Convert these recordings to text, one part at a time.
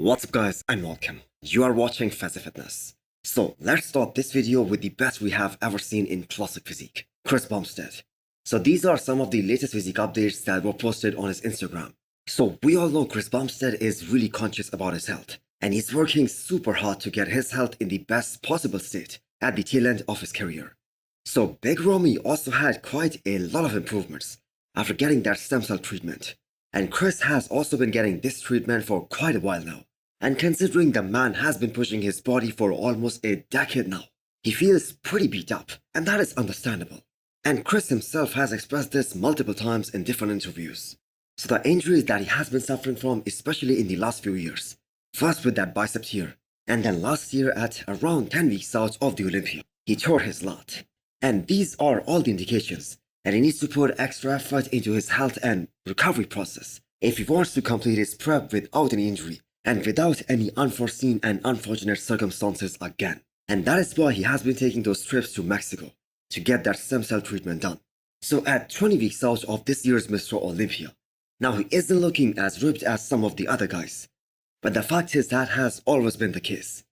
What's up guys and welcome. You are watching Fazi Fitness. So let's start this video with the best we have ever seen in classic physique, Chris Bumstead. So these are some of the latest physique updates that were posted on his Instagram. So we all know Chris Bumstead is really conscious about his health, and he's working super hard to get his health in the best possible state at the tail end of his career. So Big Romy also had quite a lot of improvements after getting that stem cell treatment. And Chris has also been getting this treatment for quite a while now. And considering the man has been pushing his body for almost a decade now, he feels pretty beat up, and that is understandable. And Chris himself has expressed this multiple times in different interviews. So the injuries that he has been suffering from, especially in the last few years, first with that bicep tear, and then last year at around 10 weeks out of the Olympia, he tore his lat. And these are all the indications that he needs to put extra effort into his health and recovery process if he wants to complete his prep without any injury and without any unforeseen and unfortunate circumstances again. And that is why he has been taking those trips to Mexico to get that stem cell treatment done. So at 20 weeks out of this year's Mr. Olympia, now he isn't looking as ripped as some of the other guys. But the fact is that has always been the case.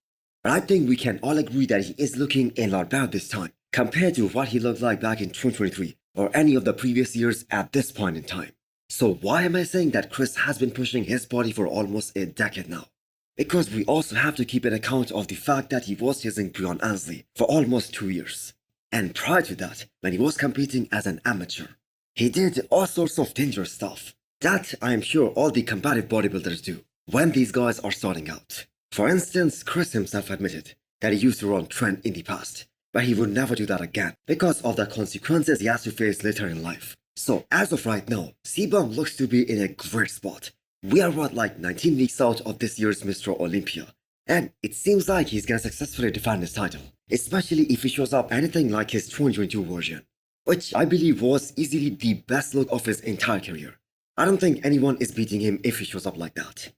But I think we can all agree that he is looking a lot better this time compared to what he looked like back in 2023 or any of the previous years at this point in time. So why am I saying that Chris has been pushing his body for almost a decade now? Because we also have to keep an account of the fact that he was chasing Breon Ansley for almost 2 years. And prior to that, when he was competing as an amateur, he did all sorts of dangerous stuff that I am sure all the combative bodybuilders do when these guys are starting out. For instance, Chris himself admitted that he used to run trend in the past, but he would never do that again because of the consequences he has to face later in life. So as of right now, C-Bum looks to be in a great spot. We are like 19 weeks out of this year's Mr. Olympia, and it seems like he's gonna successfully defend his title, especially if he shows up anything like his 2022 version, which I believe was easily the best look of his entire career. I don't think anyone is beating him if he shows up like that.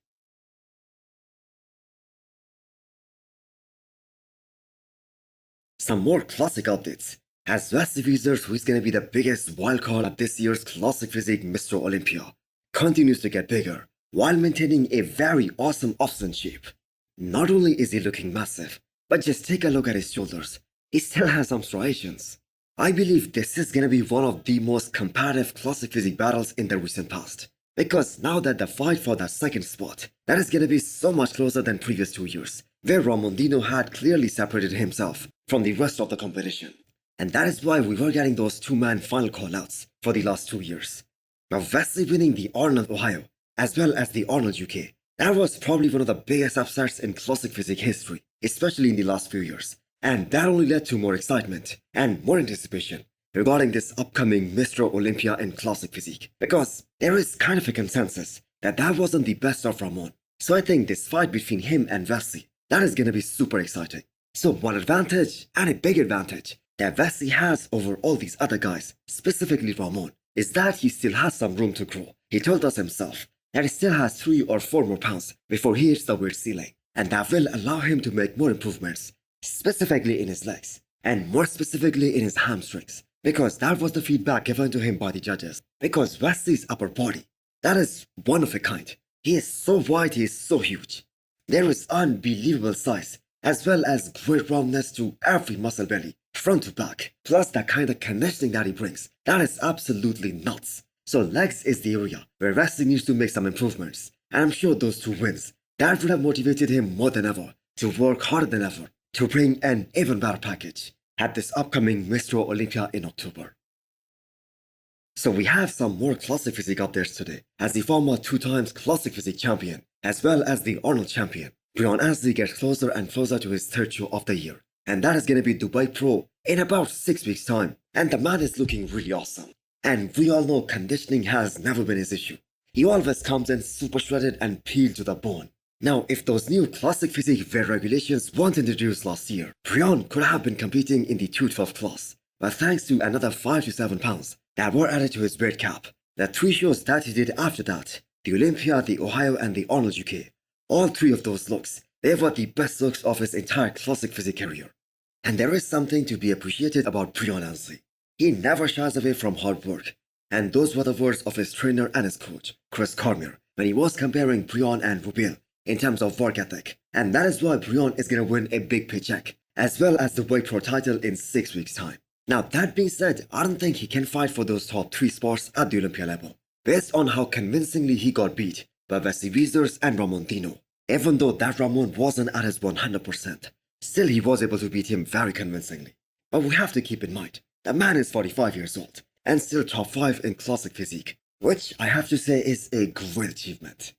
Some more classic updates, as Wesley Vissers, who is going to be the biggest wildcard at this year's classic physique Mr. Olympia, continues to get bigger while maintaining a very awesome off-season shape. Not only is he looking massive, but just take a look at his shoulders. He still has some striations. I believe this is going to be one of the most competitive classic physique battles in the recent past. Because now that the fight for that second spot, that is going to be so much closer than previous 2 years, where Ramondino had clearly separated himself from the rest of the competition. And that is why we were getting those two-man final call-outs for the last 2 years. Now Wesley winning the Arnold Ohio, as well as the Arnold UK, that was probably one of the biggest upsets in classic physique history, especially in the last few years. And that only led to more excitement and more anticipation regarding this upcoming Mr. Olympia in classic physique, because there is kind of a consensus that that wasn't the best of Ramon. So I think this fight between him and Wesley, that is going to be super exciting. So one advantage, and a big advantage, that Wesley has over all these other guys, specifically Ramon, is that he still has some room to grow. He told us himself that he still has 3 or 4 more pounds before he hits the weight ceiling, and that will allow him to make more improvements, specifically in his legs, and more specifically in his hamstrings, because that was the feedback given to him by the judges. Because Wesley's upper body, that is one of a kind. He is so wide, he is so huge. There is unbelievable size, as well as great roundness to every muscle belly, front to back, plus that kind of conditioning that he brings. That is absolutely nuts. So legs is the area where Wesley needs to make some improvements, and I'm sure those 2 wins, that would have motivated him more than ever to work harder than ever to bring an even better package at this upcoming Mr. Olympia in October. So we have some more classic physique updates today, as the former 2 times classic physique champion, as well as the Arnold champion, Breon Ansley gets closer and closer to his 3rd show of the year. And that is going to be Dubai Pro in about 6 weeks time. And the man is looking really awesome. And we all know conditioning has never been his issue. He always comes in super shredded and peeled to the bone. Now, if those new classic physique weight regulations weren't introduced last year, Breon could have been competing in the 212 class. But thanks to another 5 to 7 pounds that were added to his weight cap, the 3 shows that he did after that, the Olympia, the Ohio and the Arnold UK, all 3 of those looks, they were the best looks of his entire classic physique career. And there is something to be appreciated about Breon Ansley. He never shies away from hard work. And those were the words of his trainer and his coach, Chris Cormier, when he was comparing Breon and Rubil in terms of work ethic. And that is why Breon is gonna win a big paycheck, as well as the weight pro title in 6 weeks' time. Now that being said, I don't think he can fight for those top 3 spots at the Olympia level, based on how convincingly he got beat by Vissers and Ramon Dino. Even though that Ramon wasn't at his 100%, still he was able to beat him very convincingly. But we have to keep in mind, the man is 45 years old, and still top 5 in classic physique, which I have to say is a great achievement.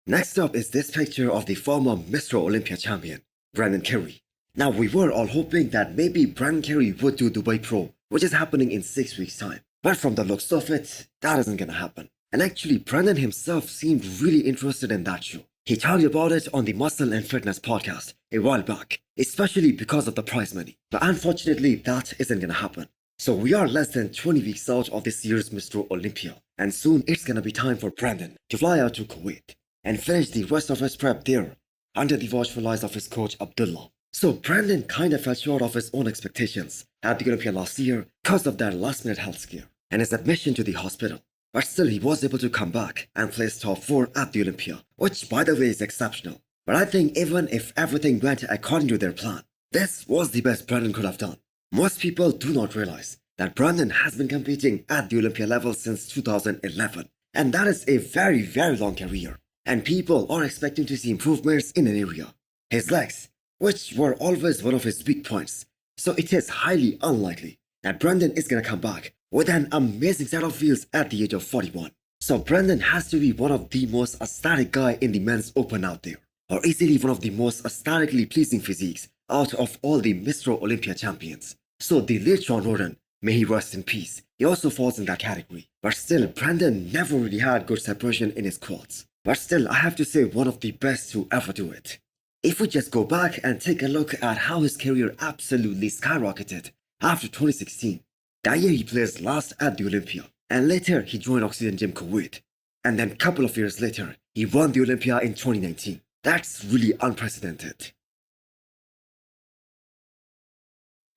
Next up is this picture of the former Mr. Olympia champion, Brandon Curry. Now we were all hoping that maybe Brandon Curry would do Dubai Pro, which is happening in 6 weeks' time. But from the looks of it, that isn't gonna happen. And actually, Brandon himself seemed really interested in that show. He talked about it on the Muscle and Fitness podcast a while back, especially because of the prize money. But unfortunately, that isn't gonna happen. So we are less than 20 weeks out of this year's Mr. Olympia, and soon it's gonna be time for Brandon to fly out to Kuwait and finish the rest of his prep there, under the watchful eyes of his coach Abdullah. So Brandon kinda fell short of his own expectations at the Olympia last year because of that last-minute health scare and his admission to the hospital. But still, he was able to come back and place top 4 at the Olympia, which by the way is exceptional. But I think even if everything went according to their plan, this was the best Brandon could have done. Most people do not realize that Brandon has been competing at the Olympia level since 2011, and that is a very, very long career. And people are expecting to see improvements in an area, his legs, which were always one of his weak points. So it is highly unlikely that Brandon is gonna come back with an amazing set of wheels at the age of 41. So Brandon has to be one of the most aesthetic guy in the men's open out there, or easily one of the most aesthetically pleasing physiques out of all the Mr. Olympia champions. So the late John Roden, may he rest in peace, he also falls in that category. But still, Brandon never really had good separation in his quads. But still, I have to say one of the best to ever do it. If we just go back and take a look at how his career absolutely skyrocketed after 2016, that year he placed last at the Olympia, and later he joined Oxygen Gym Kuwait, and then a couple of years later, he won the Olympia in 2019. That's really unprecedented.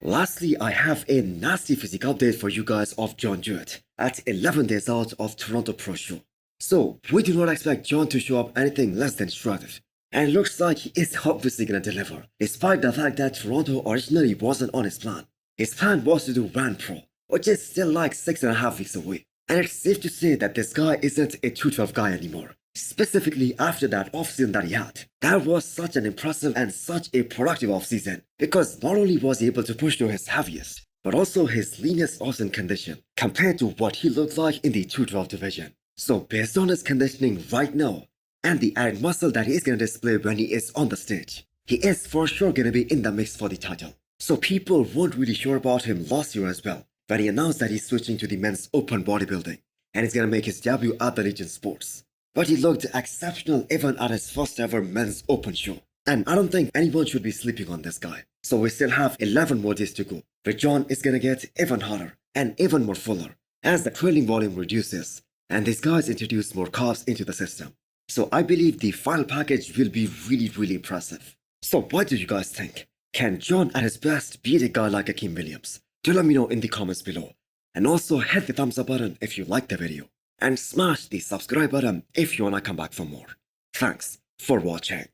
Lastly, I have a nasty physique update for you guys of John Jewett at 11 days out of Toronto Pro Show. So, we do not expect John to show up anything less than shredded, and it looks like he is obviously gonna deliver, despite the fact that Toronto originally wasn't on his plan. His plan was to do Van Pro, which is still like 6.5 weeks away. And it's safe to say that this guy isn't a 212 guy anymore. Specifically after that offseason that he had. That was such an impressive and such a productive offseason, because not only was he able to push to his heaviest, but also his leanest offseason condition compared to what he looked like in the 212 division. So based on his conditioning right now, and the added muscle that he is going to display when he is on the stage, he is for sure going to be in the mix for the title. So people weren't really sure about him last year as well, when he announced that he's switching to the men's open bodybuilding, and he's going to make his debut at the Legion Sports. But he looked exceptional even at his first ever men's open show. And I don't think anyone should be sleeping on this guy. So we still have 11 more days to go, where John is going to get even harder and even more fuller as the training volume reduces and these guys introduce more carbs into the system. So I believe the final package will be really impressive. So what do you guys think? Can John at his best beat a guy like Akeem Williams? Do let me know in the comments below. And also hit the thumbs up button if you liked the video. And smash the subscribe button if you wanna come back for more. Thanks for watching.